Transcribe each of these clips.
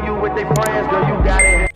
on you with their friends, girl, you got it.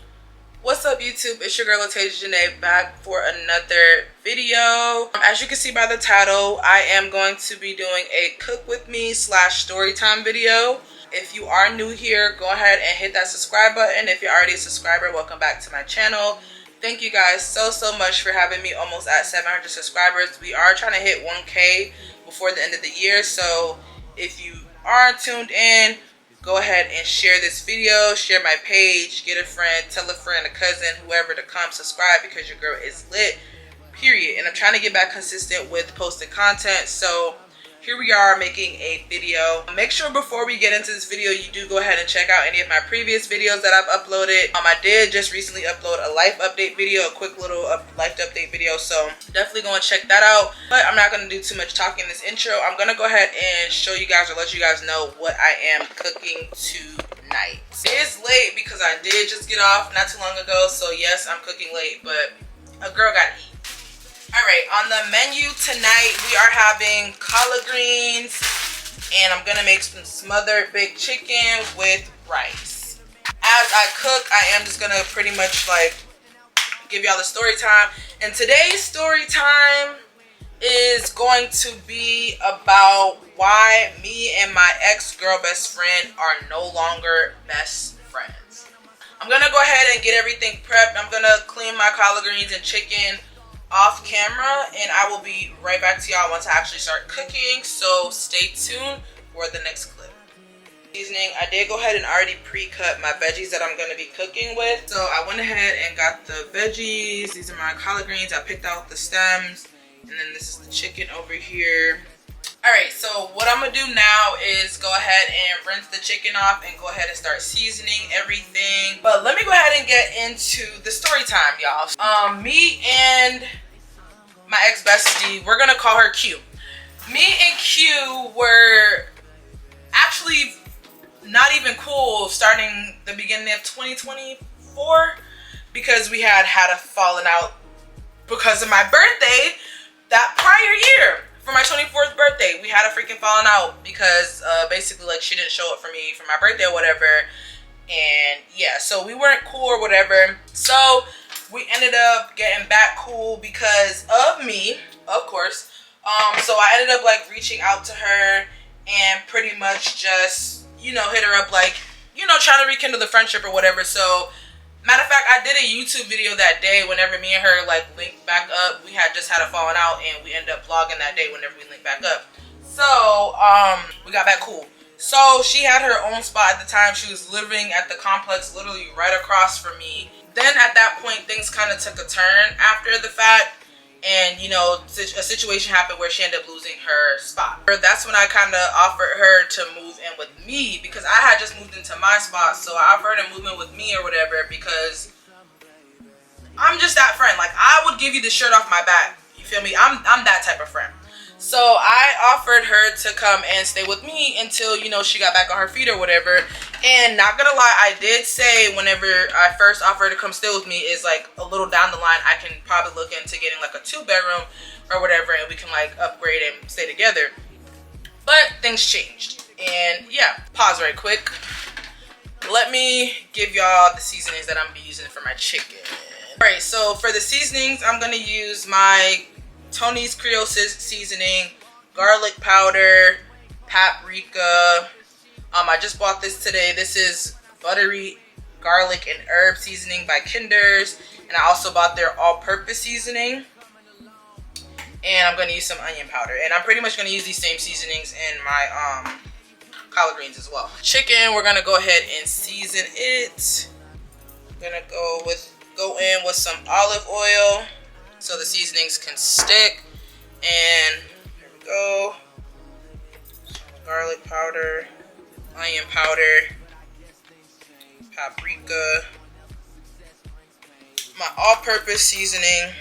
What's up, YouTube? It's your girl LatayzhaJahnae back for another video. As you can see by the title, I am going to be doing a cook with me / storytime video. If you are new here, go ahead and hit that subscribe button. If you're already a subscriber, welcome back to my channel. Thank you guys so much for having me almost at 700 subscribers. We are trying to hit 1K before the end of the year, so if you are tuned in, go ahead and share this video, share my page, get a friend, tell a friend, a cousin, whoever to come subscribe, because your girl is lit, period. And I'm trying to get back consistent with posting content, so here we are making a video. Make sure before we get into this video, you do go ahead and check out any of my previous videos that I've uploaded. I did just recently upload a life update video, a quick little life update video, so definitely go and check that out. But I'm not going to do too much talking in this intro. I'm going to go ahead and show you guys, or let you guys know what I am cooking tonight. It is late because I did just get off not too long ago, so yes, I'm cooking late, but a girl gotta eat. Alright, on the menu tonight, we are having collard greens, and I'm gonna make some smothered baked chicken with rice. As I cook, I am just gonna pretty much like give y'all the story time. And today's story time is going to be about why me and my ex-girl best friend are no longer best friends. I'm gonna go ahead and get everything prepped. I'm gonna clean my collard greens and chicken off camera, and I will be right back to y'all once I actually start cooking, so stay tuned for the next clip. Seasoning, I did go ahead and already pre-cut my veggies that I'm going to be cooking with. So I went ahead and got the veggies. These are my collard greens. I picked out the stems, and then this is the chicken over here. Alright, so what I'm going to do now is go ahead and rinse the chicken off and go ahead and start seasoning everything. But let me go ahead and get into the story time, y'all. Me and my ex-bestie, we're going to call her Q. Me and Q were actually not even cool starting the beginning of 2024 because we had a falling out because of my birthday that prior year. For my 24th birthday, we had a freaking falling out because basically like she didn't show up for me for my birthday or whatever. And yeah, so we weren't cool or whatever. So we ended up getting back cool because of me, of course. So I ended up like reaching out to her and pretty much just, you know, hit her up like, you know, trying to rekindle the friendship or whatever. So matter of fact, I did a YouTube video that day whenever me and her like linked back up. We had just had a falling out and we ended up vlogging that day whenever we linked back up. So we got back cool. So she had her own spot at the time. She was living at the complex literally right across from me. Then at that point, things kind of took a turn after the fact. And, you know, a situation happened where she ended up losing her spot. That's when I kind of offered her to move in with me because I had just moved into my spot. So I offered her to move in with me or whatever because I'm just that friend. Like, I would give you the shirt off my back. You feel me? I'm that type of friend. So I offered her to come and stay with me until, you know, she got back on her feet or whatever. And not gonna lie, I did say whenever I first offered her to come stay with me is like a little down the line, I can probably look into getting like a 2-bedroom or whatever, and we can like upgrade and stay together. But things changed. And yeah, pause right quick. Let me give y'all the seasonings that I'm gonna be using for my chicken. Alright, so for the seasonings, I'm gonna use my Tony's Creole seasoning, garlic powder, paprika. I just bought this today. This is buttery garlic and herb seasoning by Kinder's, and I also bought their all-purpose seasoning. And I'm gonna use some onion powder, and I'm pretty much gonna use these same seasonings in my collard greens as well. Chicken, we're gonna go ahead and season it. I'm gonna go in with some olive oil so the seasonings can stick. And here we go. Some garlic powder, onion powder, paprika, my all-purpose seasoning,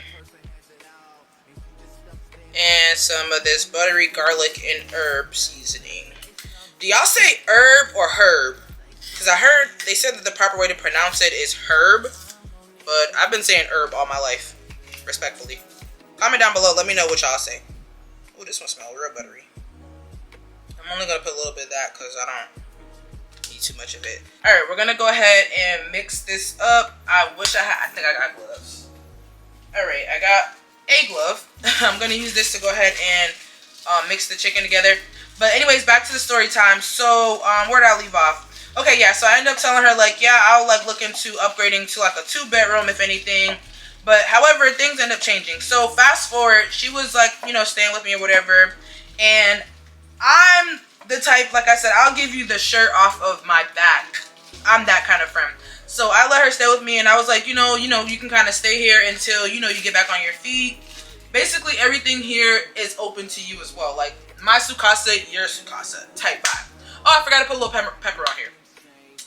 and some of this buttery garlic and herb seasoning. Do y'all say herb or herb? Because I heard they said that the proper way to pronounce it is herb, but I've been saying herb all my life, respectfully. Comment down below, let me know what y'all say. Oh, this one smells real buttery. I'm only going to put a little bit of that because I don't need too much of it. All right, we're gonna go ahead and mix this up. I think I got gloves. All right, I got a glove. I'm gonna use this to go ahead and mix the chicken together. But anyways, back to the story time. So where did I leave off? Okay, yeah, so I ended up telling her, like, yeah, I'll like look into upgrading to like a 2-bedroom if anything. But however, things end up changing. So fast forward, she was like, you know, staying with me or whatever. And I'm the type, like I said, I'll give you the shirt off of my back. I'm that kind of friend. So I let her stay with me, and I was like, you know, you can kind of stay here until, you know, you get back on your feet. Basically, everything here is open to you as well. Like, my sukasa, your sukasa type vibe. Oh, I forgot to put a little pepper on here.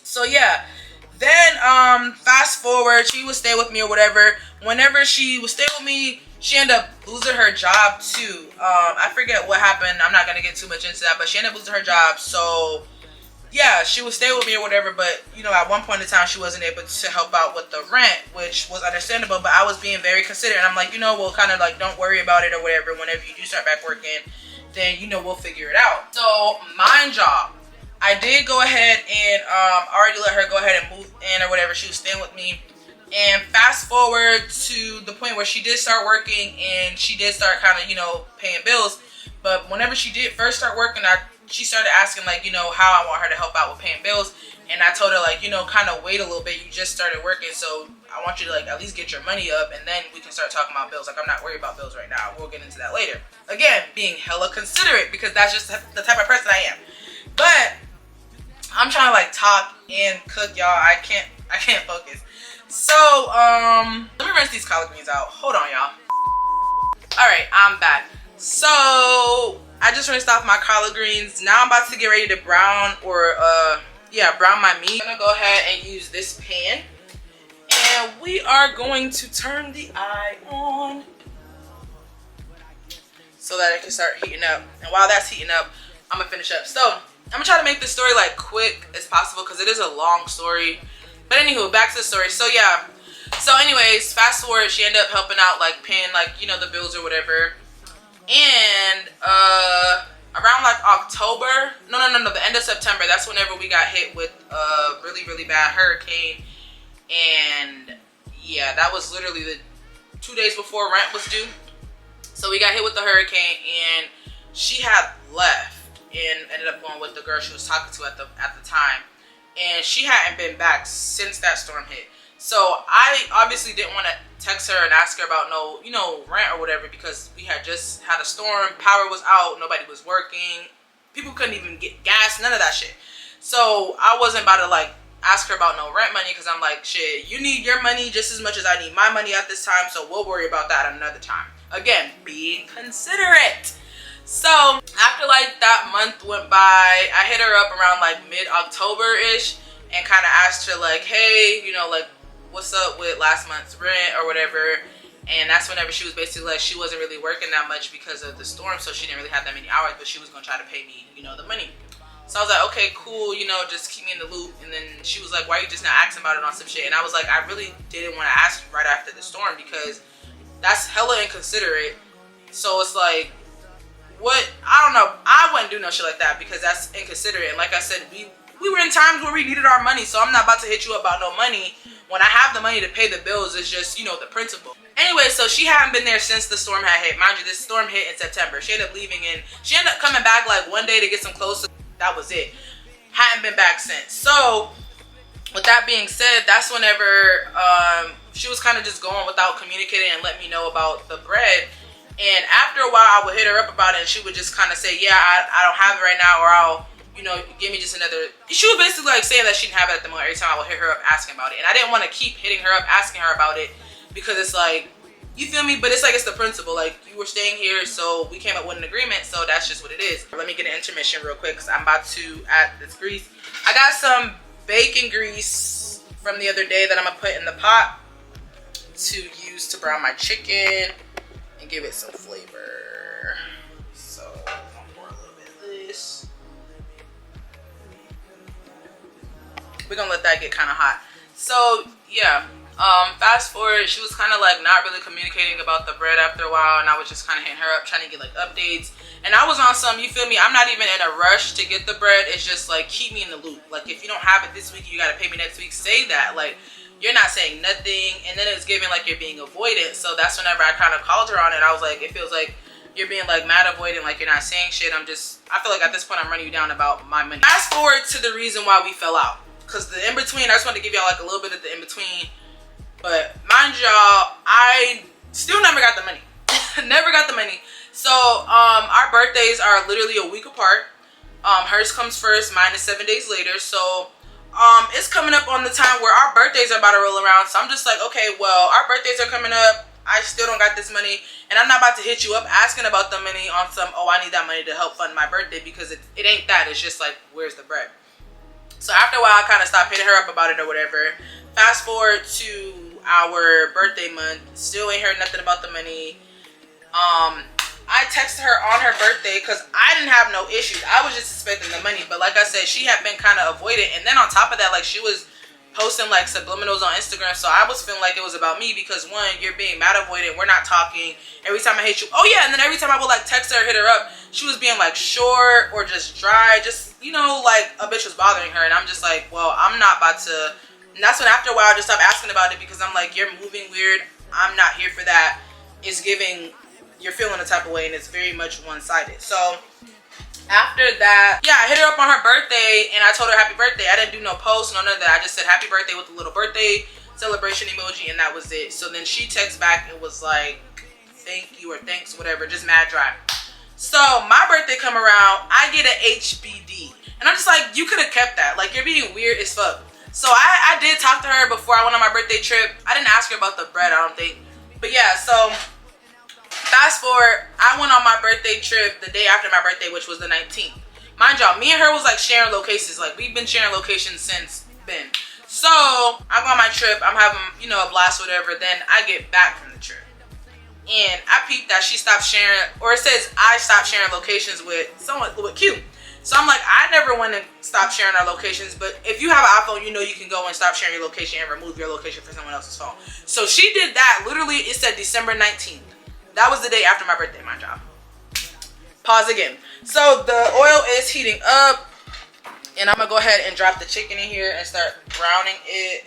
So yeah, then fast forward, she would stay with me or whatever. Whenever she would stay with me, she ended up losing her job too. I forget what happened. I'm not gonna get too much into that, but she ended up losing her job. So yeah, she would stay with me or whatever, but you know, at one point in time she wasn't able to help out with the rent, which was understandable, but I was being very considerate, and I'm like, you know, we'll kind of like, don't worry about it or whatever. Whenever you do start back working, then you know, we'll figure it out. So mind y'all, I did go ahead and already let her go ahead and move in or whatever. She was staying with me. And fast forward to the point where she did start working, and she did start kind of, you know, paying bills. But whenever she did first start working, she started asking, like, you know, how I want her to help out with paying bills. And I told her, like, you know, kind of wait a little bit. You just started working, so I want you to, like, at least get your money up, and then we can start talking about bills. Like, I'm not worried about bills right now. We'll get into that later. Again, being hella considerate, because that's just the type of person I am. But I'm trying to like talk and cook, y'all. I can't focus. So let me rinse these collard greens out. Hold on, y'all. All right, I'm back. So I just rinsed off my collard greens. Now I'm about to get ready to brown brown my meat. I'm gonna go ahead and use this pan, and we are going to turn the eye on so that it can start heating up. And while that's heating up, I'm gonna finish up. So I'm gonna try to make this story like quick as possible because it is a long story. But anywho, back to the story. So yeah. So anyways, fast forward, she ended up helping out, like paying, like, you know, the bills or whatever. And around like October, no, the end of September, that's whenever we got hit with a really, really bad hurricane. And yeah, that was literally the 2 days before rent was due. So we got hit with the hurricane, and she had left and ended up going with the girl she was talking to at the time, and she hadn't been back since that storm hit. So I obviously didn't want to text her and ask her about no, you know, rent or whatever, because we had just had a storm, power was out, nobody was working, people couldn't even get gas, none of that shit. So I wasn't about to like ask her about no rent money, because I'm like, shit, you need your money just as much as I need my money at this time, so we'll worry about that another time. Again, being considerate. So after like that month went by, I hit her up around like mid-October-ish and kind of asked her like, hey, you know, like, what's up with last month's rent or whatever. And that's whenever she was basically like, she wasn't really working that much because of the storm, so she didn't really have that many hours, but she was gonna try to pay me, you know, the money. So I was like, okay, cool, you know, just keep me in the loop. And then she was like, why are you just not asking about it on some shit? And I was like, I really didn't want to ask you right after the storm, because that's hella inconsiderate. So it's like, what? I don't know. I wouldn't do no shit like that, because that's inconsiderate. And like I said, we were in times where we needed our money, so I'm not about to hit you up about no money when I have the money to pay the bills. It's just, you know, the principle. Anyway, so she hadn't been there since the storm had hit. Mind you, this storm hit in September. She ended up leaving, and she ended up coming back like one day to get some clothes. That was it. Hadn't been back since. So with that being said, that's whenever she was kind of just going without communicating and letting me know about the bread. And after a while, I would hit her up about it, and she would just kind of say, yeah, I don't have it right now, or I'll, you know, give me just another. She was basically like saying that she didn't have it at the moment every time I would hit her up asking about it. And I didn't want to keep hitting her up asking her about it, because it's like, you feel me? But it's like, it's the principle. Like, you were staying here, so we came up with an agreement, so that's just what it is. Let me get an intermission real quick, because I'm about to add this grease. I got some bacon grease from the other day that I'm going to put in the pot to use to brown my chicken and give it some flavor. So I'm gonna pour a little bit of this. We're gonna let that get kind of hot. So yeah, fast forward, she was kind of like not really communicating about the bread after a while, and I was just kind of hitting her up trying to get like updates. And I was on some, you feel me, I'm not even in a rush to get the bread. It's just like, keep me in the loop. Like, if you don't have it this week, you gotta pay me next week. Say that. Like, you're not saying nothing, and then it's giving like you're being avoidant. So that's whenever I kind of called her on it. I was like, it feels like you're being like mad avoidant, like you're not saying shit. I feel like at this point I'm running you down about my money. Fast forward to the reason why we fell out. Cause the in-between, I just want to give y'all like a little bit of the in-between. But mind y'all, I still never got the money. Never got the money. So our birthdays are literally a week apart. Hers comes first, mine is 7 days later. So it's coming up on the time where our birthdays are about to roll around. So I'm just like, okay, well, our birthdays are coming up. I still don't got this money, and I'm not about to hit you up asking about the money on some, oh, I need that money to help fund my birthday, because it ain't that. It's just like, where's the bread? So after a while, I kind of stopped hitting her up about it or whatever. Fast forward to our birthday month, still ain't heard nothing about the money. I texted her on her birthday because I didn't have no issues. I was just expecting the money, but like I said, she had been kind of avoidant, and then on top of that, like, she was posting like subliminals on Instagram, so I was feeling like it was about me because, one, you're being mad avoidant, we're not talking, every time I hit you, oh yeah, and then every time I would like text her or hit her up, she was being like short or just dry, just, you know, like a bitch was bothering her. And I'm just like, well, I'm not about to. And that's when after a while I just stopped asking about it, because I'm like, you're moving weird, I'm not here for that. It's giving, you're feeling a type of way, and it's very much one-sided. So after that, yeah, I hit her up on her birthday and I told her happy birthday. I didn't do no post, no none of that. I just said happy birthday with a little birthday celebration emoji, and that was it. So then she texted back and was like, thank you or thanks, whatever, just mad dry. So my birthday come around, I get an HBD, and I'm just like, you could have kept that. Like, you're being weird as fuck. So I did talk to her before I went on my birthday trip. I didn't ask her about the bread, I don't think, but yeah. So fast forward, I went on my birthday trip the day after my birthday, which was the 19th. Mind y'all, me and her was like sharing locations. Like, we've been sharing locations since then. So I go on my trip, I'm having, you know, a blast, whatever. Then I get back from the trip, and I peeped that she stopped sharing, or it says I stopped sharing locations with someone, with Q. So I'm like, I never want to stop sharing our locations, but if you have an iPhone, you know you can go and stop sharing your location and remove your location for someone else's phone. So she did that. Literally, it said December 19th. That was the day after my birthday, my job. Pause again. So the oil is heating up, and I'm gonna go ahead and drop the chicken in here and start browning it.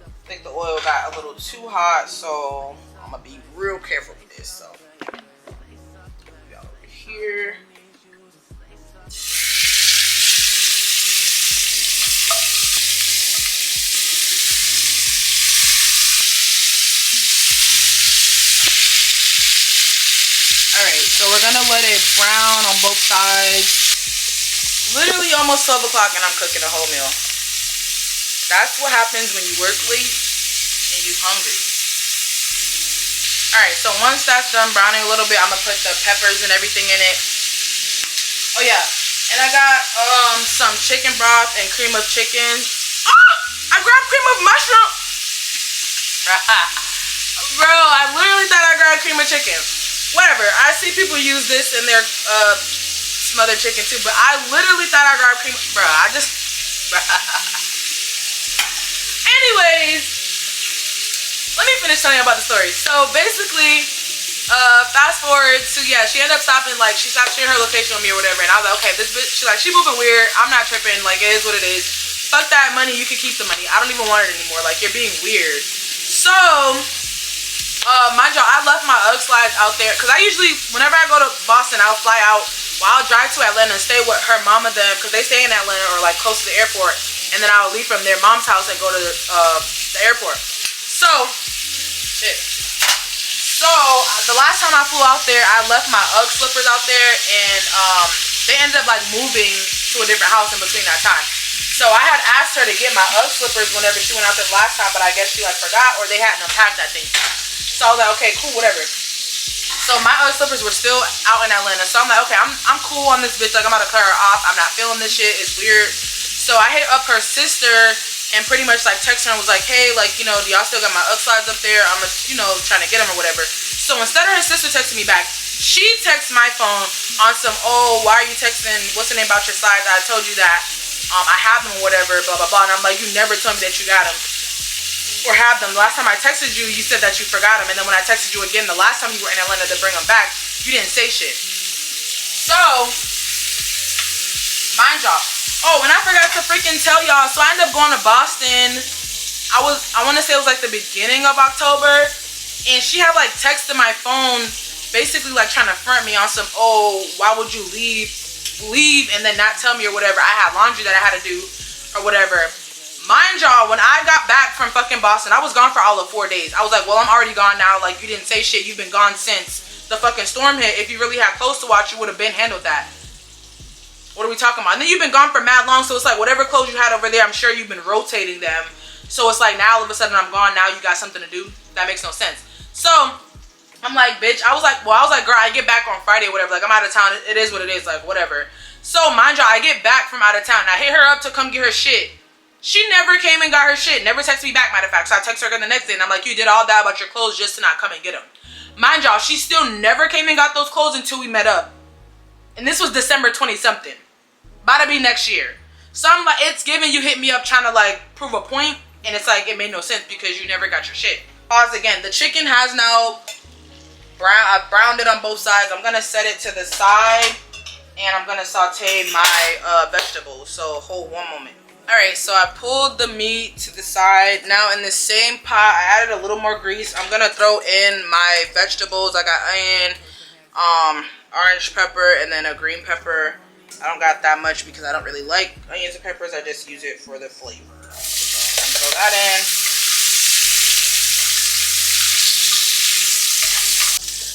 I think the oil got a little too hot, so I'm gonna be real careful with this. So y'all over here. So we're gonna let it brown on both sides. Literally almost 12 o'clock and I'm cooking a whole meal. That's what happens when you work late and you hungry. Alright, so once that's done browning a little bit, I'm gonna put the peppers and everything in it. Oh yeah, and I got some chicken broth and cream of chicken. Oh! I grabbed cream of mushroom! Bro, I literally thought I grabbed cream of chicken. Whatever, I see people use this in their smothered chicken too, but I literally thought I grabbed cream. Bruh, I just. Anyways, let me finish telling you about the story. So basically, fast forward to, yeah, she ended up stopping, like, she stopped sharing her location with me or whatever, and I was like, okay, this bitch, she's like, she moving weird, I'm not tripping, like, it is what it is. Fuck that money, you can keep the money. I don't even want it anymore, like, you're being weird. So mind y'all, I left my UGG slides out there because I usually, whenever I go to Boston, I'll fly out, well, I'll drive to Atlanta and stay with her mom and them because they stay in Atlanta or like close to the airport, and then I'll leave from their mom's house and go to the airport. So shit. So the last time I flew out there, I left my UGG slippers out there, and they ended up like moving to a different house in between that time. So I had asked her to get my UGG slippers whenever she went out there last time, but I guess she like forgot or they hadn't unpacked that thing. So I was like, okay, cool, whatever. So my UGG slippers were still out in Atlanta. So I'm like, okay, I'm cool on this bitch. Like, I'm about to cut her off. I'm not feeling this shit. It's weird. So I hit up her sister and pretty much like text her and was like, hey, like, you know, do y'all still got my UGG slides up there? I'm, you know, trying to get them or whatever. So instead of her sister texting me back, she texts my phone on some, oh, why are you texting, what's the name about your slides? I told you that. I have them or whatever, blah, blah, blah. And I'm like, you never told me that you got them or have them. The last time I texted you, you said that you forgot them. And then when I texted you again the last time you were in Atlanta to bring them back, you didn't say shit. So, mind y'all. Oh, and I forgot to freaking tell y'all. So I ended up going to Boston. I want to say it was like the beginning of October. And she had like texted my phone, basically like trying to front me on some, oh, why would you leave and then not tell me or whatever. I had laundry that I had to do or whatever. Mind y'all, when I got back from fucking Boston, I was gone for all of 4 days. I was like, well, I'm already gone now. Like, you didn't say shit. You've been gone since the fucking storm hit. If you really had clothes to wash, you would have been handled that. What are we talking about? And then you've been gone for mad long, so it's like whatever clothes you had over there, I'm sure you've been rotating them. So it's like now all of a sudden I'm gone, now you got something to do. That makes no sense. So I'm like, bitch, I was like, girl, I get back on Friday or whatever. Like, I'm out of town. It is what it is, like, whatever. So mind y'all, I get back from out of town. I hit her up to come get her shit. She never came and got her shit. Never texted me back, matter of fact. So I text her again the next day and I'm like, you did all that about your clothes just to not come and get them. Mind y'all, she still never came and got those clothes until we met up. And this was December 20-something. About to be next year. So I'm like, it's giving you hit me up trying to like prove a point. And it's like, it made no sense because you never got your shit. Pause again. The chicken has now I've browned it on both sides. I'm going to set it to the side. And I'm going to saute my vegetables. So hold one moment. Alright, so I pulled the meat to the side. Now in the same pot, I added a little more grease. I'm going to throw in my vegetables. I got onion, orange pepper, and then a green pepper. I don't got that much because I don't really like onions and peppers. I just use it for the flavor. So I'm going to throw that in.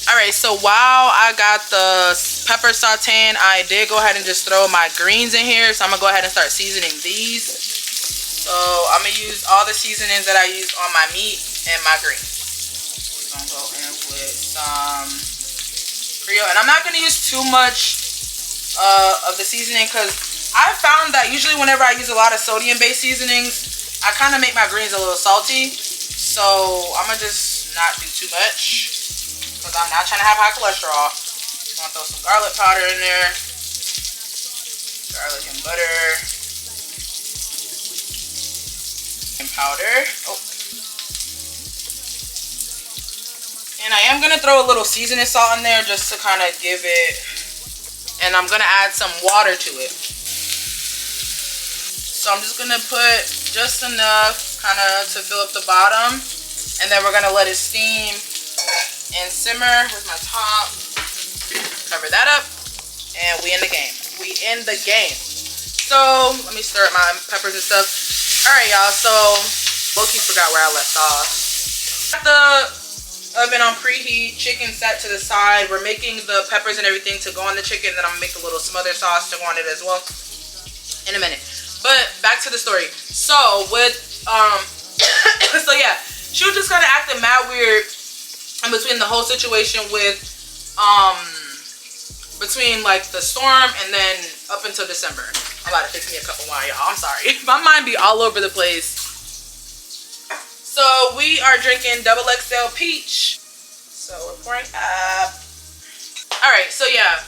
Alright, so while I got the pepper sauteing, I did go ahead and just throw my greens in here. So I'm going to go ahead and start seasoning these. So I'm going to use all the seasonings that I use on my meat and my greens. We're going to go in with some Creole. And I'm not going to use too much of the seasoning because I found that usually whenever I use a lot of sodium-based seasonings, I kind of make my greens a little salty. So I'm going to just not do too much because I'm not trying to have high cholesterol. I'm going to throw some garlic powder in there. Garlic and butter. And powder. Oh. And I am going to throw a little seasoning salt in there just to kind of give it. And I'm going to add some water to it. So I'm just going to put just enough kind of to fill up the bottom. And then we're going to let it steam and simmer. Where's my top? Cover that up. And we in the game. We in the game. So let me stir up my peppers and stuff. Alright, y'all. So low-key forgot where I left off. Got the oven on preheat, chicken set to the side. We're making the peppers and everything to go on the chicken. Then I'm gonna make a little smother sauce to go on it as well in a minute. But back to the story. So with so yeah, she was just kind of acting mad weird in between the whole situation with between like the storm and then up until December. I'm about to fix me a cup of wine, y'all. I'm sorry. My mind be all over the place. So we are drinking double XL peach. So we're pouring up. Alright, so yeah.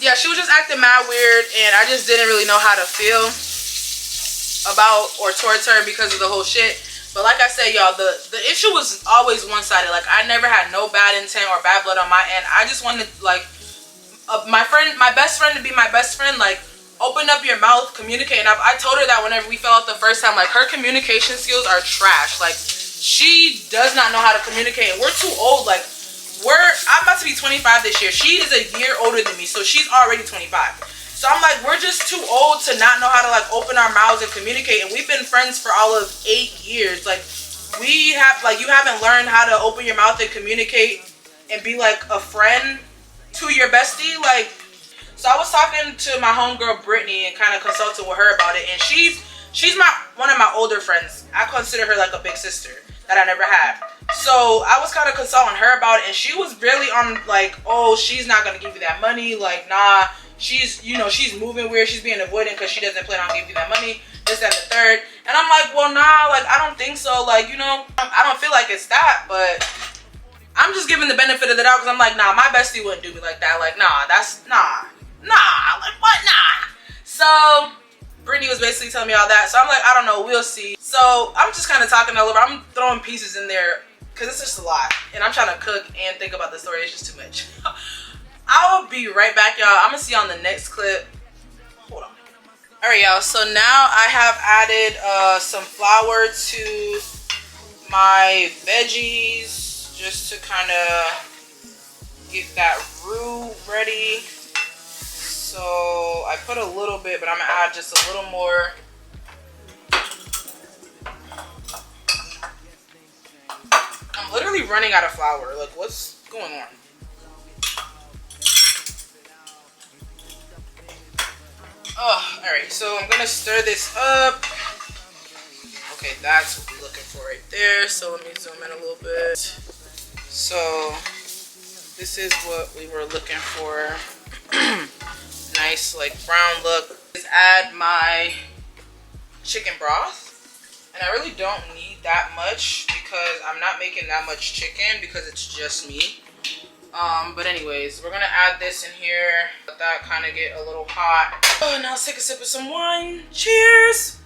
Yeah, she was just acting mad weird and I just didn't really know how to feel about or towards her because of the whole shit. But like I said, y'all, the issue was always one-sided. Like, I never had no bad intent or bad blood on my end. I just wanted, like, my best friend to be my best friend. Like, open up your mouth, communicate. And I told her that whenever we fell out the first time, like, her communication skills are trash. Like, she does not know how to communicate. And we're too old. Like, I'm about to be 25 this year. She is a year older than me, so she's already 25. So I'm like, we're just too old to not know how to, like, open our mouths and communicate. And we've been friends for all of 8 years. Like, you haven't learned how to open your mouth and communicate and be, like, a friend to your bestie. Like, so I was talking to my homegirl, Brittany, and kind of consulting with her about it. And she's one of my older friends. I consider her, like, a big sister that I never had. So I was kind of consulting her about it. And she was really on, like, oh, she's not going to give you that money. Like, nah. She's moving weird. She's being avoidant because she doesn't plan on giving you that money. This, that, and the third. And I'm like, well, nah, like, I don't think so. Like, I don't feel like it's that. But I'm just giving the benefit of the doubt because I'm like, nah, my bestie wouldn't do me like that. Like, nah, like, what? Nah. So Brittany was basically telling me all that. So I'm like, I don't know. We'll see. So I'm just kind of talking all over. I'm throwing pieces in there because it's just a lot. And I'm trying to cook and think about the story. It's just too much. I will be right back, y'all. I'm gonna see you on the next clip. Hold on. All right, y'all. So now I have added some flour to my veggies just to kind of get that roux ready. So I put a little bit, but I'm gonna add just a little more. I'm literally running out of flour. Like, what's going on? Oh, all right. So I'm gonna stir this up. Okay, that's what we're looking for right there. So let me zoom in a little bit. So this is what we were looking for. Nice, like brown look. Just add my chicken broth. And I really don't need that much because I'm not making that much chicken because it's just me. But anyways, we're gonna add this in here. Let that kind of get a little hot. Oh, now let's take a sip of some wine. Cheers.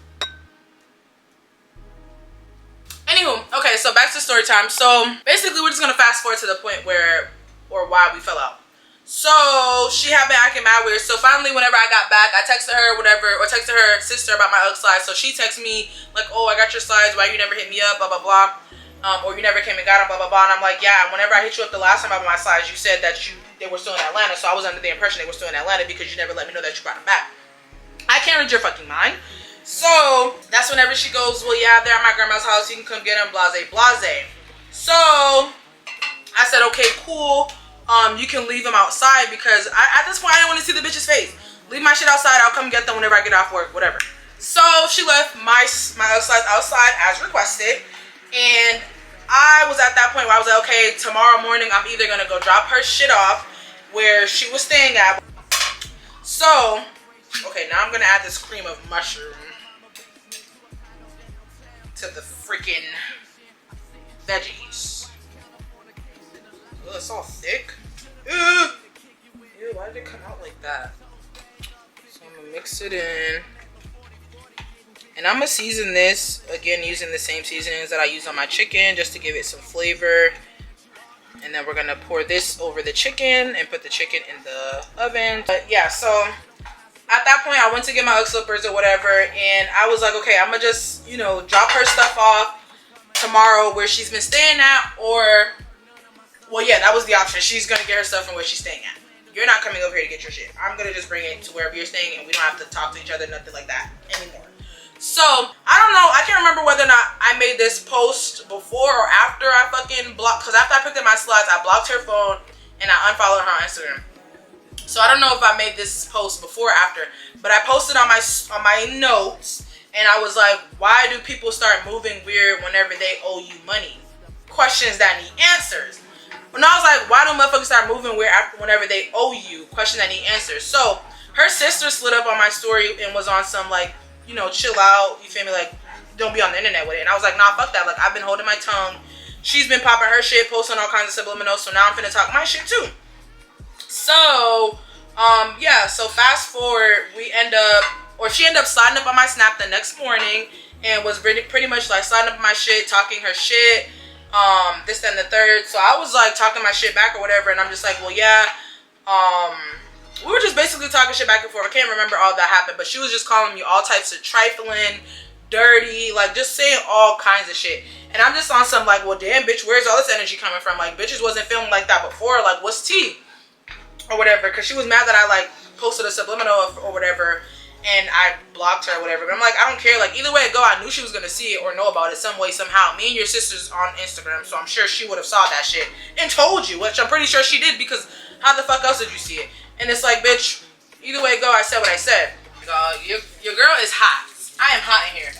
Anywho, okay, so back to story time. So basically, we're just gonna fast forward to the point where, or why we fell out. So she had been acting mad weird. So finally, whenever I got back, I texted her, whatever, or texted her sister about my UGG slides. So she texted me like, "Oh, I got your slides. Why you never hit me up? Blah blah blah. Or you never came and got them. Blah blah blah." And I'm like, "Yeah. Whenever I hit you up the last time about my slides, you said that they were still in Atlanta. So I was under the impression they were still in Atlanta because you never let me know that you brought them back. I can't read your fucking mind." So that's whenever she goes, "Well, yeah, they're at my grandma's house. You can come get them. Blase blase." So I said, "Okay, cool. You can leave them outside because at this point I didn't want to see the bitch's face. Leave my shit outside. I'll come get them whenever I get off work, whatever." So she left my slides outside as requested, and I was at that point where I was like, okay, tomorrow morning I'm either gonna go drop her shit off where she was staying at. So okay, now I'm gonna add this cream of mushroom to the freaking veggies. Oh, it's all thick. Ew, why did it come out like that? So I'm gonna mix it in. And I'm gonna season this, again, using the same seasonings that I use on my chicken just to give it some flavor. And then we're gonna pour this over the chicken and put the chicken in the oven. But yeah, so at that point I went to get my UGG slippers or whatever, and I was like, okay, I'm gonna just, you know, drop her stuff off tomorrow where she's been staying at, or well, yeah, that was the option. She's gonna get her stuff from where she's staying at. You're not coming over here to get your shit. I'm gonna just bring it to wherever you're staying, and we don't have to talk to each other, nothing like that anymore. So I don't know. I can't remember whether or not I made this post before or after I fucking blocked. Because after I picked up my slides, I blocked her phone and I unfollowed her on Instagram. So I don't know if I made this post before or after, but I posted on my notes, and I was like, why do people start moving weird whenever they owe you money? Questions that need answers. When I was like, why do motherfuckers start moving weird whenever they owe you? Question that need answers. So her sister slid up on my story and was on some like, you know, chill out, you feel me, like don't be on the internet with it. And I was like, nah, fuck that. Like, I've been holding my tongue. She's been popping her shit, posting all kinds of subliminals, so now I'm finna talk my shit too. So yeah, so fast forward, she ended up sliding up on my snap the next morning and was pretty much like sliding up on my shit, talking her shit, this, then the third. So I was like talking my shit back or whatever, and I'm just like, well, yeah, we were just basically talking shit back and forth. I can't remember all that happened, but she was just calling me all types of trifling, dirty, like just saying all kinds of shit. And I'm just on some like, well, damn, bitch, where's all this energy coming from? Like, bitches wasn't feeling like that before. Like, what's tea? Or whatever. Because she was mad that I like posted a subliminal or whatever, and I blocked her or whatever. But I'm like, I don't care. Like, either way it go, I knew she was going to see it or know about it some way, somehow. Me and your sister's on Instagram, so I'm sure she would have saw that shit and told you, which I'm pretty sure she did, because how the fuck else did you see it? And it's like, bitch, either way it go, I said what I said. Your girl is hot. I am hot in here.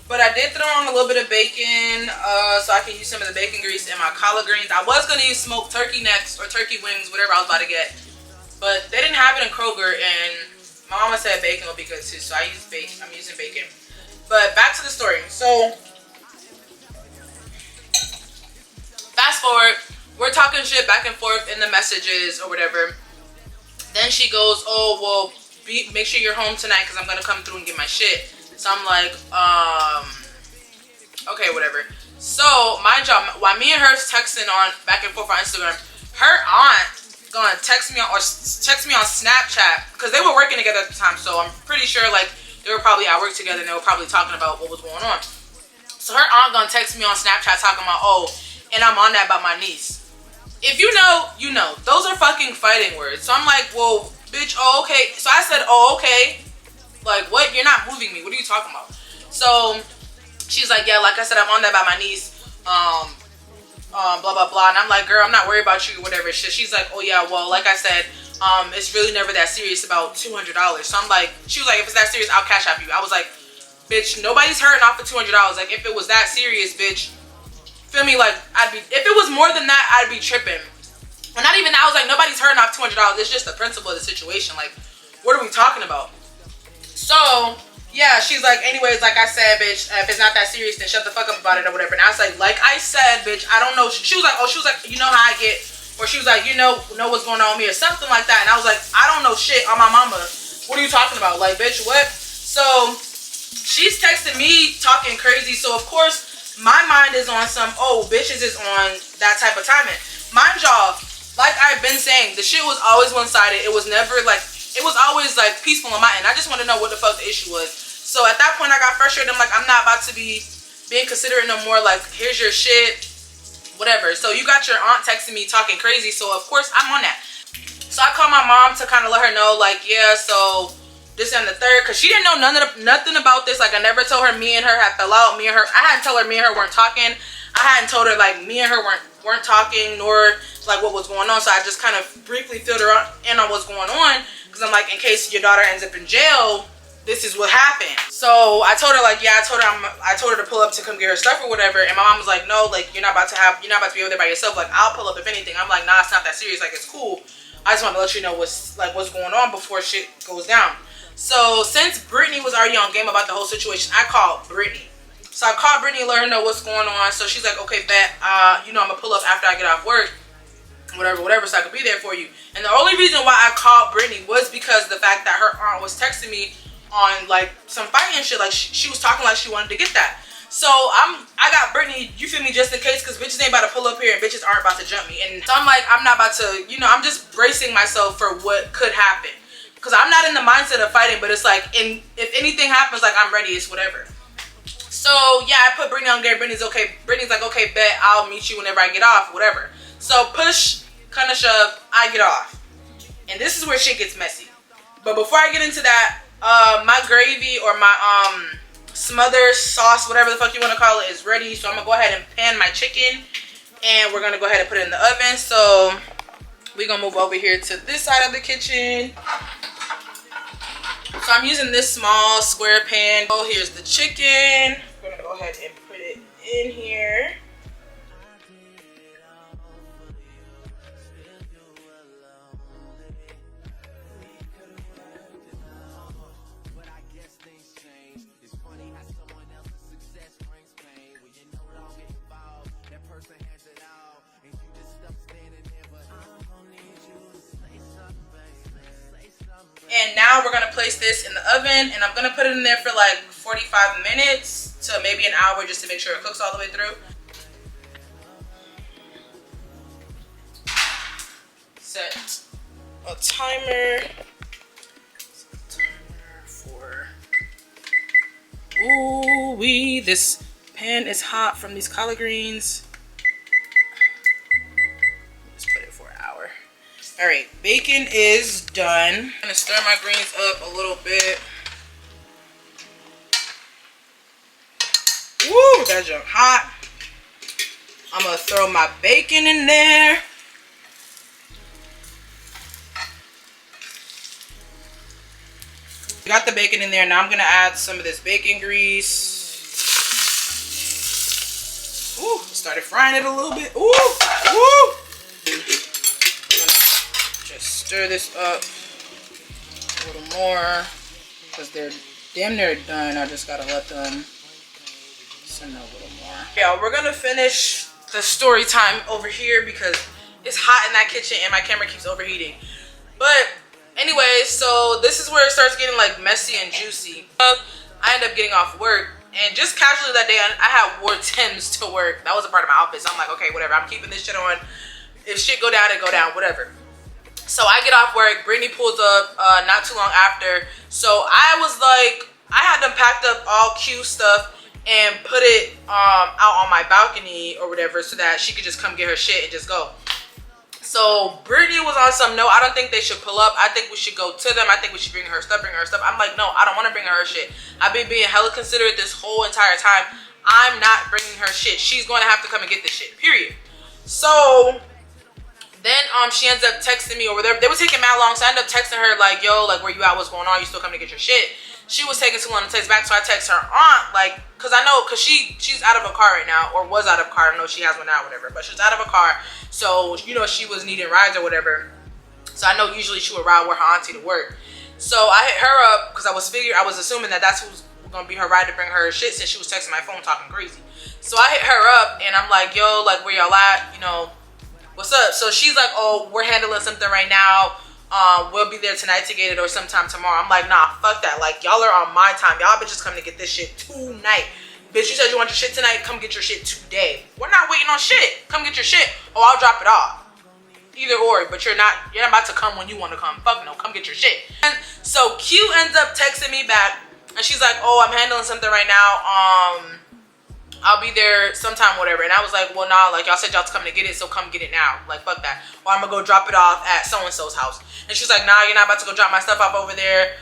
But I did throw on a little bit of bacon so I can use some of the bacon grease in my collard greens. I was going to use smoked turkey necks or turkey wings, whatever I was about to get. But they didn't have it in Kroger, and my mama said bacon will be good too, so I'm using bacon. But back to the story. So fast forward, we're talking shit back and forth in the messages or whatever. Then she goes, oh, well, make sure you're home tonight because I'm going to come through and get my shit. So I'm like, okay, whatever. So my job, while me and her texting on back and forth on Instagram, her aunt gonna text me on Snapchat, because they were working together at the time, so I'm pretty sure like they were probably at work together and they were probably talking about what was going on. So her aunt gonna text me on Snapchat talking about, oh, and I'm on that about my niece. If you know, you know. Those are fucking fighting words. So I'm like, well, bitch, oh, okay. So I said, oh, okay. Like, what? You're not moving me. What are you talking about? So she's like, yeah, like I said, I'm on that about my niece. Blah blah blah, and I'm like, girl, I'm not worried about you, whatever shit. She's like, oh yeah, well, like I said, it's really never that serious, about $200. So I'm like, she was like, if it's that serious, I'll cash app you. I was like, bitch, nobody's hurting off for $200. Like, if it was that serious, bitch, feel me? Like, if it was more than that, I'd be tripping. Well, not even that. I was like, nobody's hurting off $200. It's just the principle of the situation. Like, what are we talking about? So yeah, she's like, anyways, like I said, bitch, if it's not that serious, then shut the fuck up about it or whatever. And I was like I said, bitch, I don't know. She was like, oh, she was like, you know how I get, or she was like, you know what's going on with me or something like that. And I was like, I don't know shit on my mama. What are you talking about? Like, bitch, what? So she's texting me talking crazy. So of course my mind is on some, oh, bitches is on that type of timing. Mind y'all, like I've been saying, the shit was always one-sided. It was never like, it was always like peaceful on my end. I just want to know what the fuck the issue was. So at that point I got frustrated. I'm like, I'm not about to be being considerate no more. Like, here's your shit, whatever. So you got your aunt texting me talking crazy, so of course I'm on that. So I called my mom to kind of let her know, like, yeah, so this and the third, because she didn't know nothing about this. Like, I never told her me and her had fell out. I hadn't told her me and her weren't talking. I hadn't told her like me and her weren't talking, nor like what was going on. So I just kind of briefly filled her in on what's going on, because I'm like, in case your daughter ends up in jail, this is what happened. So I told her, like, yeah, I told her to pull up to come get her stuff or whatever. And my mom was like, no, like, you're not about to be over there by yourself. Like, I'll pull up if anything. I'm like, nah, it's not that serious. Like, it's cool. I just want to let you know what's going on before shit goes down. So since Brittany was already on game about the whole situation, I called Brittany. So I called Brittany and let her know what's going on. So she's like, okay, bet, I'm gonna pull up after I get off work, whatever, so I could be there for you. And the only reason why I called Brittany was because the fact that her aunt was texting me on like some fighting and shit. Like she was talking like she wanted to get that. So I got Brittany, you feel me, just in case, because bitches ain't about to pull up here and bitches aren't about to jump me. And so I'm like, I'm not about to, I'm just bracing myself for what could happen, because I'm not in the mindset of fighting, but it's like, if anything happens, like, I'm ready, it's whatever. So yeah, I put Brittany on game. Brittany's like, okay, bet, I'll meet you whenever I get off, whatever. So push, kind of shove, I get off, and this is where shit gets messy. But before I get into that, my gravy, or my smother sauce, whatever the fuck you want to call it, is ready. So I'm gonna go ahead and pan my chicken, and we're gonna go ahead and put it in the oven. So we're gonna move over here to this side of the kitchen. So I'm using this small square pan. Oh, here's the chicken. We're gonna go ahead and put it in here. And now we're gonna place this in the oven, and I'm gonna put it in there for like 45 minutes to maybe an hour, just to make sure it cooks all the way through. Set a timer. For, ooh wee, this pan is hot from these collard greens. All right, bacon is done. I'm gonna stir my greens up a little bit. Woo, that junk hot. I'm gonna throw my bacon in there. Got the bacon in there. Now I'm gonna add some of this bacon grease. Ooh, started frying it a little bit. Ooh, woo. Stir this up a little more, because they're damn near done. I just gotta let them simmer a little more. Yeah, we're gonna finish the story time over here because it's hot in that kitchen and my camera keeps overheating. But anyway, so this is where it starts getting like messy and juicy. I end up getting off work, and just casually that day I had wore Timbs to work. That was a part of my outfit, so I'm like, okay, whatever, I'm keeping this shit on. If shit go down, it go down, whatever. So I get off work, Brittany pulls up not too long after. So I was like, I had them packed up all Q stuff and put it out on my balcony or whatever so that she could just come get her shit and just go. So Brittany was on some, no, I don't think they should pull up. I think we should go to them. I think we should bring her stuff, I'm like, no, I don't want to bring her shit. I've been being hella considerate this whole entire time. I'm not bringing her shit. She's going to have to come and get this shit, period. So then she ends up texting me over there. They were taking mad long, so I ended up texting her like, yo, like, where you at? What's going on? You still coming to get your shit? She was taking too long to text back, so I text her aunt, like, cause I know, cause she's out of a car right now, or was out of a car. I don't know if she has one now, whatever, but she's out of a car. So, you know, she was needing rides or whatever. So I know usually she would ride with her auntie to work. So I hit her up, cause I was assuming that that's who's gonna be her ride to bring her shit, since she was texting my phone talking crazy. So I hit her up and I'm like, yo, like, where y'all at? You know, what's up? So she's like, oh, we're handling something right now. We'll be there tonight to get it or sometime tomorrow. I'm like, nah, fuck that. Like, y'all are on my time. Y'all bitches coming to get this shit tonight. Bitch, you said you want your shit tonight. Come get your shit today. We're not waiting on shit. Come get your shit. Oh, I'll drop it off. Either or, but you're not about to come when you want to come. Fuck no, come get your shit. And so Q ends up texting me back and she's like, oh, I'm handling something right now. I'll be there sometime, whatever. And I was like, well, nah, like, y'all said y'all coming to get it, so come get it now. Like, fuck that. Or I'm gonna go drop it off at so-and-so's house. And she's like, nah, you're not about to go drop my stuff off over there.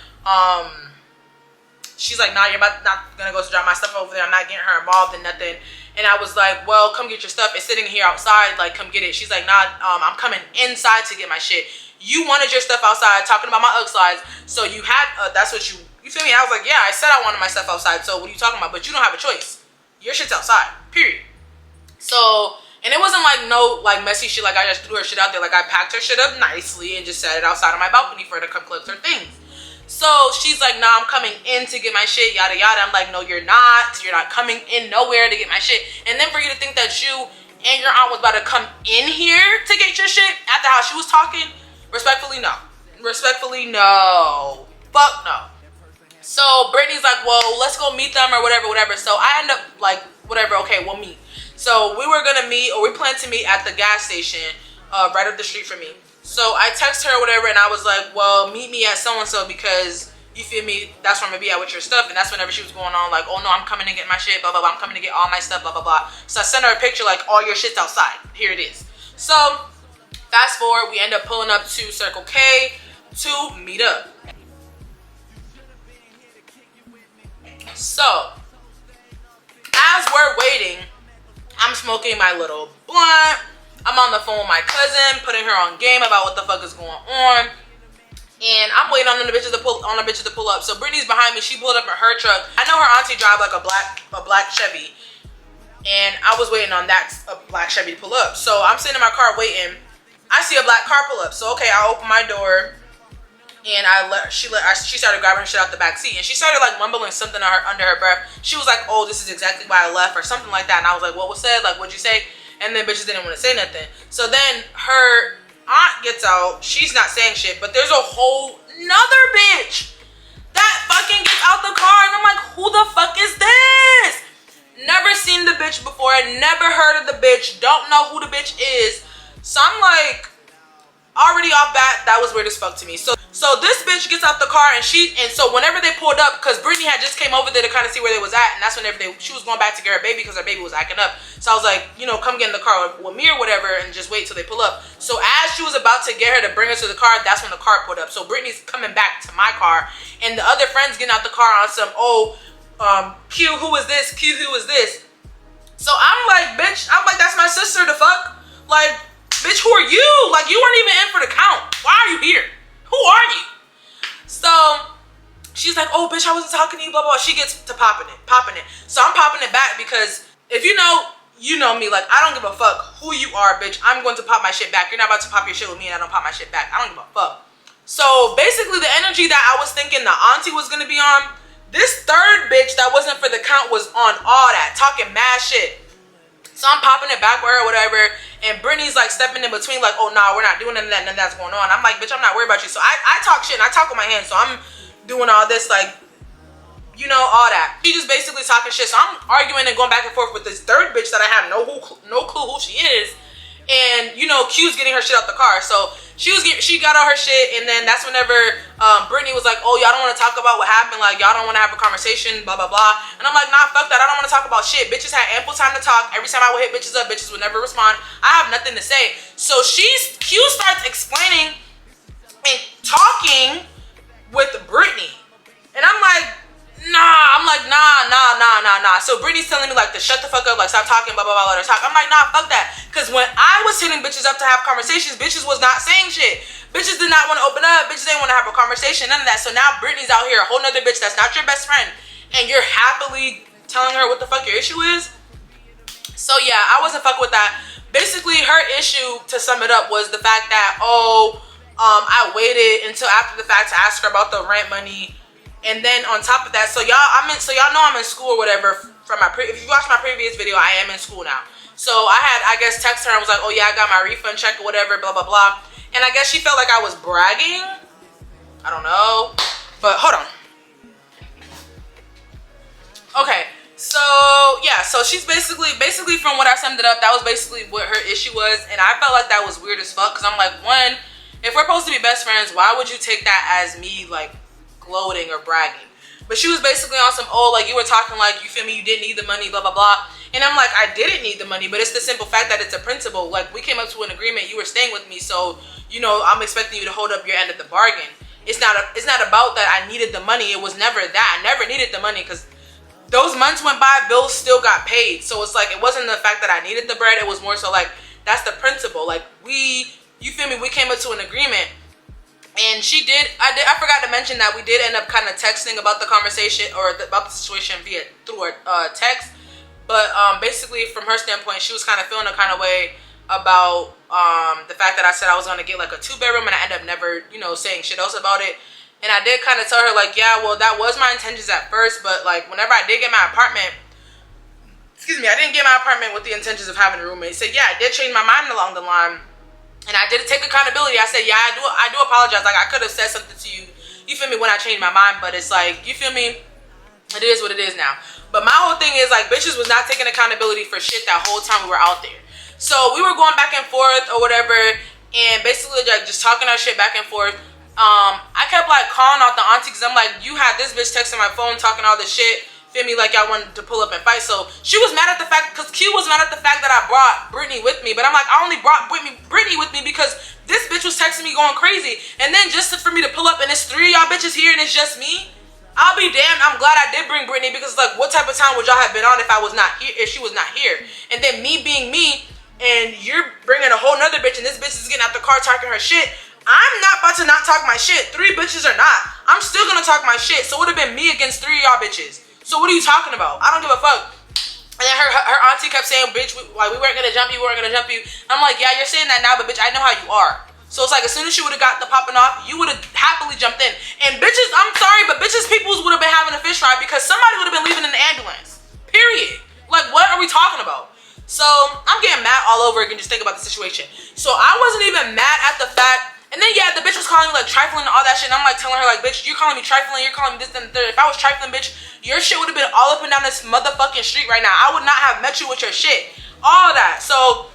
She's like, nah, you're not gonna go drop my stuff over there. I'm not getting her involved in nothing. And I was like, well, come get your stuff. It's sitting here outside. Like, come get it. She's like, nah, I'm coming inside to get my shit. You wanted your stuff outside, talking about my UGG slides. So you had, that's what you feel me? I was like, yeah, I said I wanted my stuff outside. So what are you talking about? But you don't have a choice. Your shit's outside, period. So, and it wasn't like no like messy shit, like I just threw her shit out there. Like I packed her shit up nicely and just set it outside on my balcony for her to come collect her things. So she's like, nah, I'm coming in to get my shit, yada yada. I'm like, no, you're not. You're not coming in nowhere to get my shit. And then for you to think that you and your aunt was about to come in here to get your shit after how she was talking, respectfully, no. Respectfully, no. Fuck no. So Brittany's like, well, let's go meet them or whatever. So I end up like, whatever, okay, we'll meet. So we were gonna meet, or we planned to meet at the gas station right up the street from me. So I text her or whatever and I was like, well, meet me at so-and-so because, you feel me, that's where I'm gonna be at with your stuff. And that's whenever she was going on like, oh no, I'm coming to get my shit, blah, blah, blah. I'm coming to get all my stuff, blah, blah, blah. So I sent her a picture like, all your shit's outside. Here it is. So fast forward, we end up pulling up to Circle K to meet up. So, as we're waiting, I'm smoking my little blunt. I'm on the phone with my cousin, putting her on game about what the fuck is going on. And I'm waiting on the bitches to pull up. So Brittany's behind me. She pulled up in her truck. I know her auntie drive like a black Chevy. And I was waiting on a black Chevy to pull up. So I'm sitting in my car waiting. I see a black car pull up. So okay, I open my door. And she started grabbing her shit out the back seat, and she started like mumbling something under her breath. She was like, "Oh, this is exactly why I left," or something like that. And I was like, "What was said? Like, what'd you say?" And then bitches didn't want to say nothing. So then her aunt gets out. She's not saying shit, but there's a whole nother bitch that fucking gets out the car, and I'm like, "Who the fuck is this?" Never seen the bitch before. Never heard of the bitch. Don't know who the bitch is. So I'm like, already off bat, that was weird as fuck to me. So this bitch gets out the car and so whenever they pulled up, because Brittany had just came over there to kind of see where they was at, and that's whenever she was going back to get her baby because her baby was acting up. So I was like, you know, come get in the car with me or whatever and just wait till they pull up. So as she was about to get her to bring her to the car, that's when the car pulled up. So Brittany's coming back to my car and the other friends getting out the car on some, Q, who is this? Q, who is this? So I'm like, bitch, that's my sister, the fuck? Like, bitch, who are you? Like, you weren't even in for the count. Why are you here? Who are you? So she's like, oh, bitch, I wasn't talking to you, blah, blah. She gets to popping it. So I'm popping it back because if you know me. Like, I don't give a fuck who you are, bitch. I'm going to pop my shit back. You're not about to pop your shit with me and I don't pop my shit back. I don't give a fuck. So basically the energy that I was thinking the auntie was going to be on, this third bitch that wasn't for the count was on all that, talking mad shit. So I'm popping it back with her or whatever, and Brittany's like stepping in between like, oh nah, we're not doing none of that, none of that's going on. I'm like, bitch, I'm not worried about you. So I talk shit and I talk with my hands, so I'm doing all this like, you know, all that. She just basically talking shit, so I'm arguing and going back and forth with this third bitch that I have no clue who she is. And you know, Q's getting her shit out the car, so she got all her shit, and then that's whenever Brittany was like, oh, y'all don't want to talk about what happened, like y'all don't want to have a conversation, blah blah blah. And I'm like, nah, fuck that, I don't want to talk about shit. Bitches had ample time to talk. Every time I would hit bitches up, bitches would never respond. I have nothing to say. So Q starts explaining and talking with Brittany, and I'm like, nah. So Brittany's telling me like to shut the fuck up, like stop talking, blah blah blah, let her talk. I'm like, nah, fuck that. Cause when I was hitting bitches up to have conversations, bitches was not saying shit. Bitches did not want to open up. Bitches didn't want to have a conversation, none of that. So now Brittany's out here, a whole nother bitch that's not your best friend, and you're happily telling her what the fuck your issue is. So yeah, I wasn't fucking with that. Basically, her issue, to sum it up, was the fact that I waited until after the fact to ask her about the rent money. And then on top of that, so y'all know I'm in school or whatever. If you watch my previous video, I am in school now. So I guess text her and was like, oh yeah, I got my refund check or whatever, blah blah blah. And I guess she felt like I was bragging. I don't know, but hold on. Okay, so yeah, so she's basically from what I summed it up, that was basically what her issue was, and I felt like that was weird as fuck. Cause I'm like, one, if we're supposed to be best friends, why would you take that as me like gloating or bragging? But she was basically on some, oh, like you were talking like, you feel me, you didn't need the money, blah blah blah. And I'm like, I didn't need the money, but it's the simple fact that it's a principle. Like, we came up to an agreement, you were staying with me, so you know I'm expecting you to hold up your end of the bargain. It's not about that I needed the money. It was never that. I never needed the money, because those months went by, bills still got paid. So it's like, it wasn't the fact that I needed the bread, it was more so like, that's the principle. Like, you feel me, we came up to an agreement. And I forgot to mention that we did end up kind of texting about the conversation or about the situation through a text. But basically, from her standpoint, she was kind of feeling a kind of way about the fact that I said I was going to get like a 2-bedroom, and I ended up never, saying shit else about it. And I did kind of tell her like, yeah, well, that was my intentions at first, but like whenever I did get my apartment, I didn't get my apartment with the intentions of having a roommate. So yeah, I did change my mind along the line. And I did take accountability. I said, yeah, I do apologize. Like, I could have said something to you, you feel me, when I changed my mind. But it's like, you feel me, it is what it is now. But my whole thing is, like, bitches was not taking accountability for shit that whole time we were out there. So we were going back and forth or whatever, and basically like just talking our shit back and forth. I kept like calling out the auntie, because I'm like, you had this bitch texting my phone talking all this shit, feel me, like y'all wanted to pull up and fight. So she was mad at the fact, because Q was mad at the fact that I brought Brittany with me. But I'm like, I only brought Brittany with me because this bitch was texting me going crazy. And then just for me to pull up and it's 3 of y'all bitches here and it's just me, I'll be damned. I'm glad I did bring Brittany, because like, what type of time would y'all have been on if I was not here, if she was not here? And then me being me, and you're bringing a whole nother bitch, and this bitch is getting out the car talking her shit. I'm not about to not talk my shit. 3 bitches or not, I'm still gonna talk my shit. So it would have been me against 3 of y'all bitches. So what are you talking about? I don't give a fuck. And then her auntie kept saying, bitch, we weren't gonna jump you, we weren't gonna jump you. I'm like, yeah, you're saying that now, but bitch, I know how you are. So it's like, as soon as she would have got the popping off, you would have happily jumped in. And bitches, I'm sorry, but bitches peoples would have been having a fish fry, because somebody would have been leaving in the ambulance. Period. Like, what are we talking about? So I'm getting mad all over again, just think about the situation. So I wasn't even mad at the fact. And then, yeah, the bitch was calling me, like, trifling and all that shit. And I'm, like, telling her, like, bitch, you're calling me trifling. You're calling me this and the third. If I was trifling, bitch, your shit would have been all up and down this motherfucking street right now. I would not have met you with your shit. All that. So,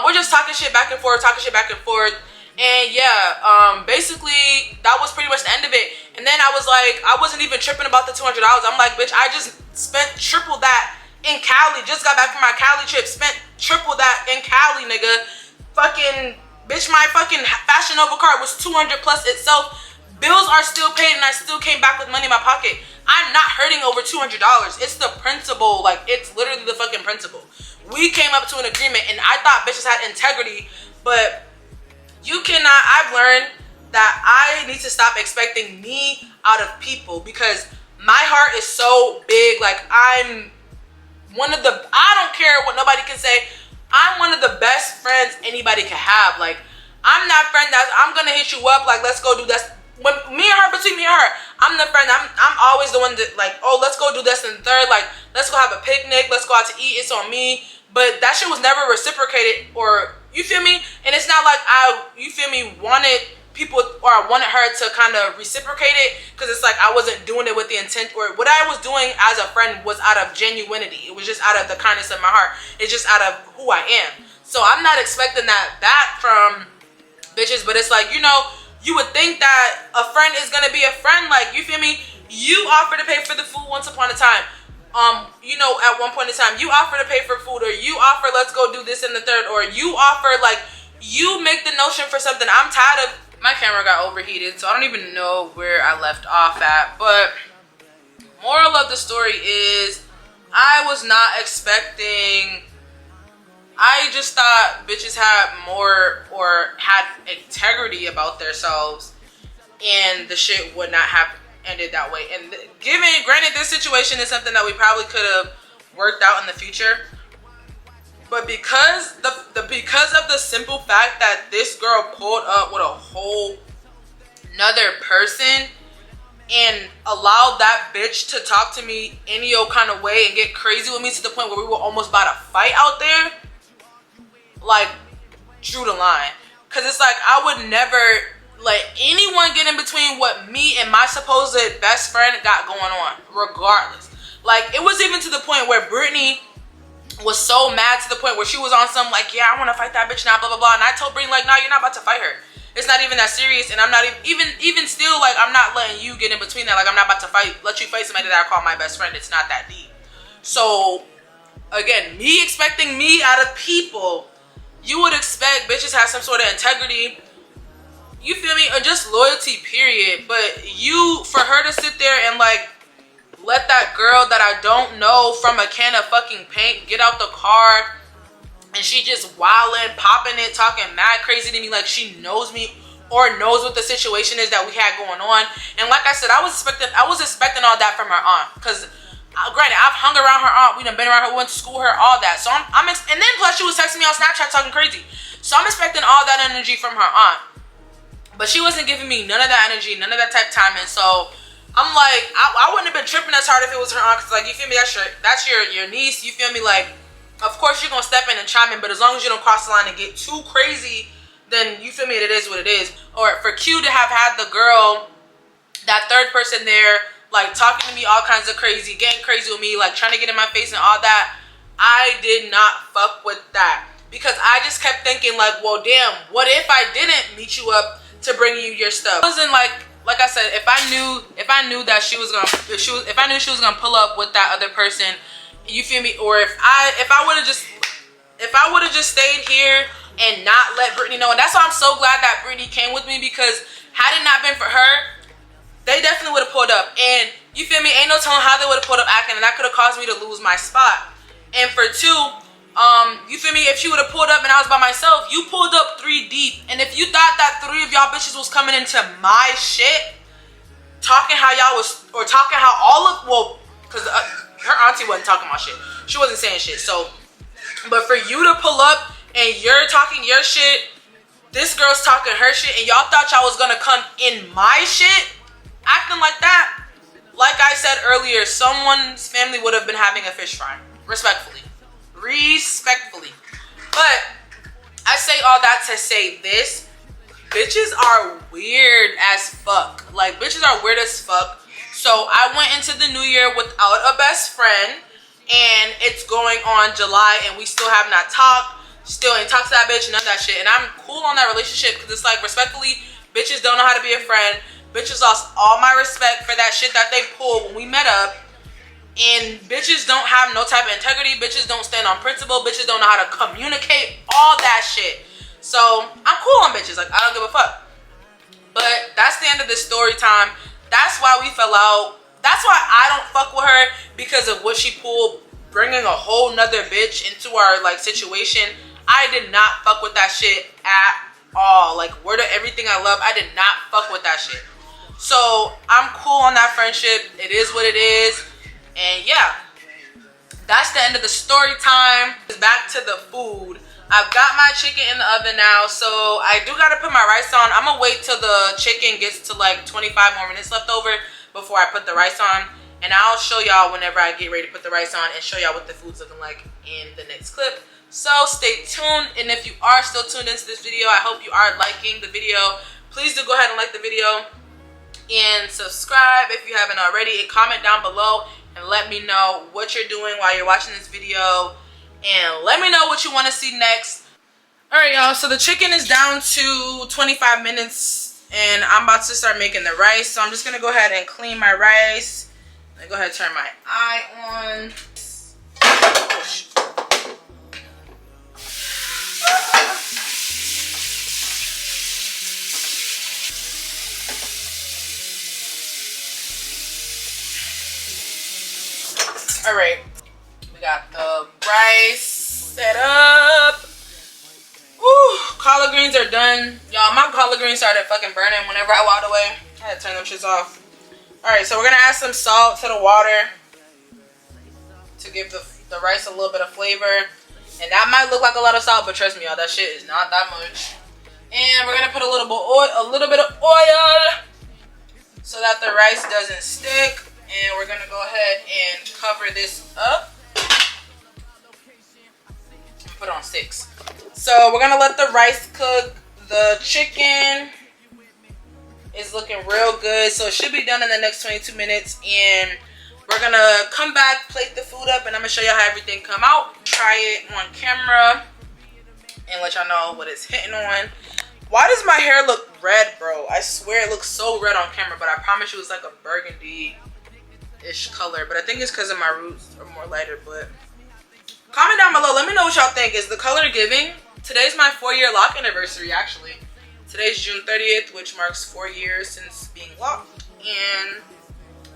we're just talking shit back and forth, And, yeah, basically, that was pretty much the end of it. And then I was, like, I wasn't even tripping about the $200. I'm like, bitch, I just spent triple that in Cali. Just got back from my Cali trip. Spent triple that in Cali, nigga. Fucking... Bitch, my fucking Fashion Nova card was $200 plus itself. Bills are still paid, and I still came back with money in my pocket. I'm not hurting over $200. It's the principle. Like, it's literally the fucking principle. We came up to an agreement, and I thought bitches had integrity, but you cannot. I've learned that I need to stop expecting me out of people, because my heart is so big. Like, I'm one of the, I don't care what nobody can say, I'm one of the best friends anybody can have. Like, I'm not friend that I'm gonna hit you up, like, let's go do this. When me and her, between me and her, I'm the friend. I'm always the one that, like, oh, let's go do this and third, like, let's go have a picnic, let's go out to eat, it's on me. But that shit was never reciprocated, or, you feel me? And it's not like you feel me, wanted people, or I wanted her to kind of reciprocate it, because it's like I wasn't doing it with the intent, or what I was doing as a friend was out of genuinity. It was just out of the kindness of my heart. It's just out of who I am. So I'm not expecting that back from bitches. But it's like, you know, you would think that a friend is gonna be a friend. Like, you feel me? You offer to pay for the food once upon a time. You know, at one point in time, you offer to pay for food, or you offer, let's go do this and the third, or you offer, like, you make the notion for something. I'm tired of, my camera got overheated, so I don't even know where I left off at. But moral of the story is, I was not expecting, I just thought bitches had more or had integrity about themselves, and the shit would not have ended that way. And granted, this situation is something that we probably could have worked out in the future, but because because of the simple fact that this girl pulled up with a whole another person and allowed that bitch to talk to me any old kind of way and get crazy with me to the point where we were almost about to fight out there, like, drew the line. Because it's like, I would never let anyone get in between what me and my supposed best friend got going on, regardless. Like, it was even to the point where Brittany was so mad to the point where she was on some, like, yeah, I want to fight that bitch now, blah, blah, blah. And I told Brittany, like, no, you're not about to fight her. It's not even that serious. And I'm not even still, like, I'm not letting you get in between that. Like, I'm not about to let you fight somebody that I call my best friend. It's not that deep. So, again, me expecting me out of people, you would expect bitches have some sort of integrity, you feel me, or just loyalty, period. But for her to sit there and, like, let that girl that I don't know from a can of fucking paint get out the car, and she just wildin', popping it, talking mad crazy to me like she knows me or knows what the situation is that we had going on. And like I said, I was expecting all that from her aunt, because granted, I've hung around her aunt, we done been around her, went to school, her, all that. So and then plus she was texting me on Snapchat talking crazy. So I'm expecting all that energy from her aunt, but she wasn't giving me none of that energy, none of that type of timing. So I'm like, I wouldn't have been tripping as hard if it was her aunt, because, like, you feel me, that's your niece, you feel me, like, of course you're gonna step in and chime in, but as long as you don't cross the line and get too crazy, then you feel me, it is what it is. Or for Q to have had the girl, that third person there, like, talking to me all kinds of crazy, getting crazy with me, like, trying to get in my face and all that, I did not fuck with that. Because I just kept thinking, like, well, damn, what if I didn't meet you up to bring you your stuff? It wasn't like I said, if I knew that she was gonna pull up with that other person, you feel me, or if I would have just stayed here and not let Brittany know. And that's why I'm so glad that Brittany came with me, because had it not been for her, they definitely would have pulled up. And you feel me, ain't no telling how they would have pulled up acting, and that could have caused me to lose my spot. And for two, you feel me, if she would have pulled up and I was by myself, you pulled up 3 deep, and if you thought that 3 of y'all bitches was coming into my shit, talking how y'all was, or talking how all of, well, because her auntie wasn't talking about shit, she wasn't saying shit. So, but for you to pull up and you're talking your shit, this girl's talking her shit, and y'all thought y'all was gonna come in my shit acting like that, like I said earlier, someone's family would have been having a fish fry. Respectfully. But I say all that to say this: bitches are weird as fuck. Like, bitches are weird as fuck. So I went into the new year without a best friend, and it's going on July, and we still have not talked. Still ain't talked to that bitch, none of that shit. And I'm cool on that relationship, because it's like, respectfully, bitches don't know how to be a friend. Bitches lost all my respect for that shit that they pulled when we met up. And bitches don't have no type of integrity. Bitches don't stand on principle. Bitches don't know how to communicate. All that shit. So I'm cool on bitches. Like, I don't give a fuck. But that's the end of this story time. That's why we fell out. That's why I don't fuck with her, because of what she pulled, bringing a whole nother bitch into our, like, situation. I did not fuck with that shit at all. Like, word of everything I love, I did not fuck with that shit. So I'm cool on that friendship. It is what it is. And yeah, that's the end of the story time. Back to the food. I've got my chicken in the oven now, so I do gotta put my rice on. I'm gonna wait till the chicken gets to like 25 more minutes left over before I put the rice on, and I'll show y'all whenever I get ready to put the rice on and show y'all what the food's looking like in the next clip. So stay tuned, and if you are still tuned into this video, I hope you are liking the video. Please do go ahead and like the video and subscribe if you haven't already, and comment down below and let me know what you're doing while you're watching this video, and let me know what you want to see next. All right, y'all. So the chicken is down to 25 minutes, and I'm about to start making the rice. So I'm just gonna go ahead and clean my rice. Let me go ahead and turn my eye on. Oh, shit. All right, we got the rice set up. Woo, collard greens are done. Y'all, my collard greens started fucking burning whenever I walked away. I had to turn them shits off. All right, so we're gonna add some salt to the water to give the rice a little bit of flavor. And that might look like a lot of salt, but trust me, y'all, that shit is not that much. And we're gonna put a little bit of oil so that the rice doesn't stick. And we're gonna go ahead and cover this up and put it on 6. So we're gonna let the rice cook. The chicken is looking real good, so it should be done in the next 22 minutes. And we're gonna come back, plate the food up, and I'm gonna show y'all how everything come out. Try it on camera and let y'all know what it's hitting on. Why does my hair look red, bro? I swear it looks so red on camera, but I promise you it's like a burgundy-ish color. But I think it's because of my roots are more lighter. But comment down below. Let me know what y'all think. Is the color giving? Today's my 4-year lock anniversary, actually. Today's June 30th, which marks 4 years since being locked. And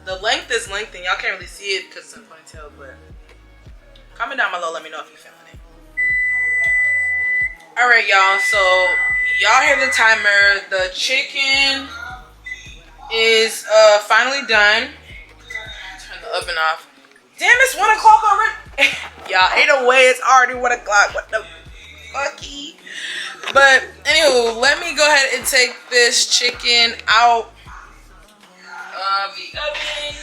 the length is lengthening. Y'all can't really see it because it's in a ponytail, but comment down below. Let me know if you're feeling it. All right, y'all. So y'all hear the timer. The chicken is finally done. Turn the oven off. Damn, it's 1 o'clock already. Y'all, ain't no way it's already 1 o'clock. What the fucky? But anywho, let me go ahead and take this chicken out of the oven.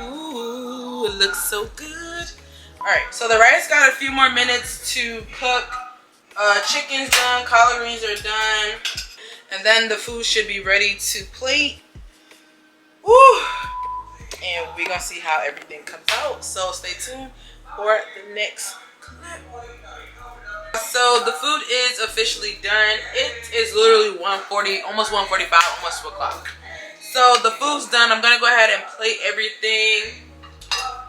Ooh, it looks so good. All right, so the rice got a few more minutes to cook. Chicken's done, collard greens are done, and then the food should be ready to plate. Woo! And we're gonna see how everything comes out. So stay tuned for the next clip. So the food is officially done. It is literally 1:40, almost 1:45, almost 2 o'clock. So the food's done. I'm gonna go ahead and plate everything.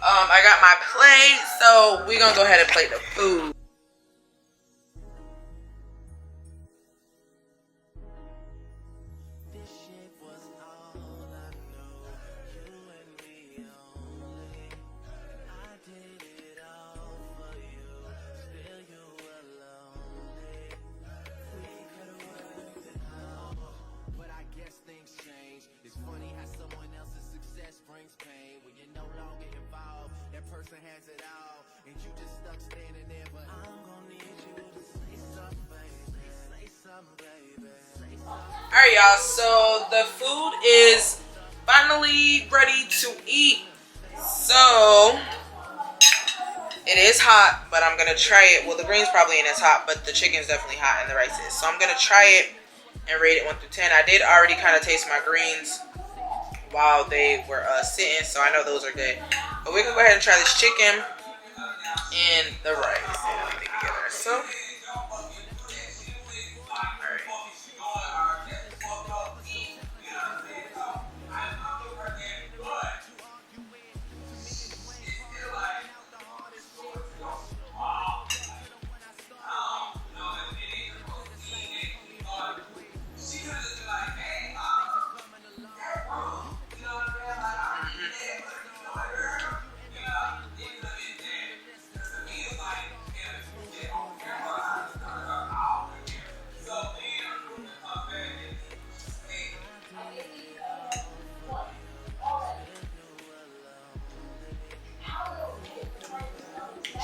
I got my plate, so we're gonna go ahead and plate the food. Has it all, and you just stuck standing there. But I'm gonna need you to say something, baby. Say something, baby. Say something. Alright, y'all, so the food is finally ready to eat. So it is hot, but I'm gonna try it. Well, the greens probably ain't as hot, but the chicken's definitely hot and the rice is. So I'm gonna try it and rate it 1 through 10. I did already kind of taste my greens while they were sitting, so I know those are good. But we're gonna go ahead and try this chicken and the rice and everything together. So, alright.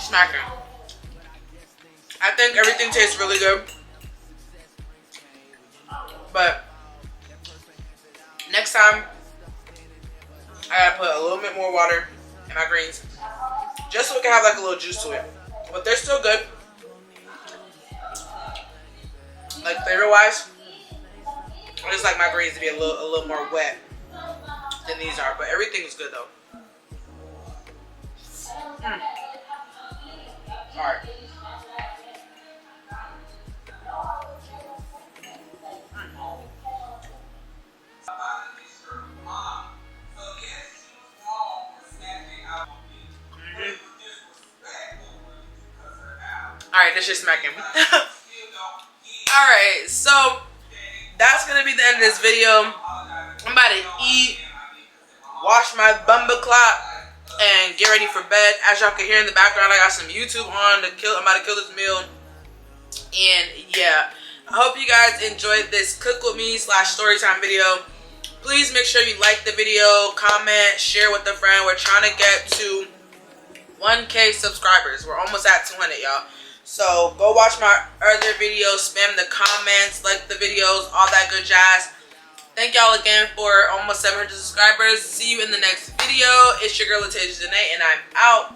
Smacking. I think everything tastes really good, but next time I gotta put a little bit more water in my greens just so we can have like a little juice to it. But they're still good, like flavor wise. I just like my greens to be a little more wet than these are, but everything is good though. Alright. Alright, this shit's smacking. Alright, so that's gonna be the end of this video. I'm about to eat, wash my bumba clock, and get ready for bed. As y'all can hear in the background, I got some YouTube on to kill. I'm about to kill this meal. And yeah, I hope you guys enjoyed this cook with me / storytime video. Please make sure you like the video, comment, share with a friend. We're trying to get to 1K subscribers. We're almost at 200, y'all. So go watch my other videos, spam the comments, like the videos, all that good jazz. Thank y'all again for almost 700 subscribers. See you in the next video. It's your girl LatayzhaJahnae, and I'm out.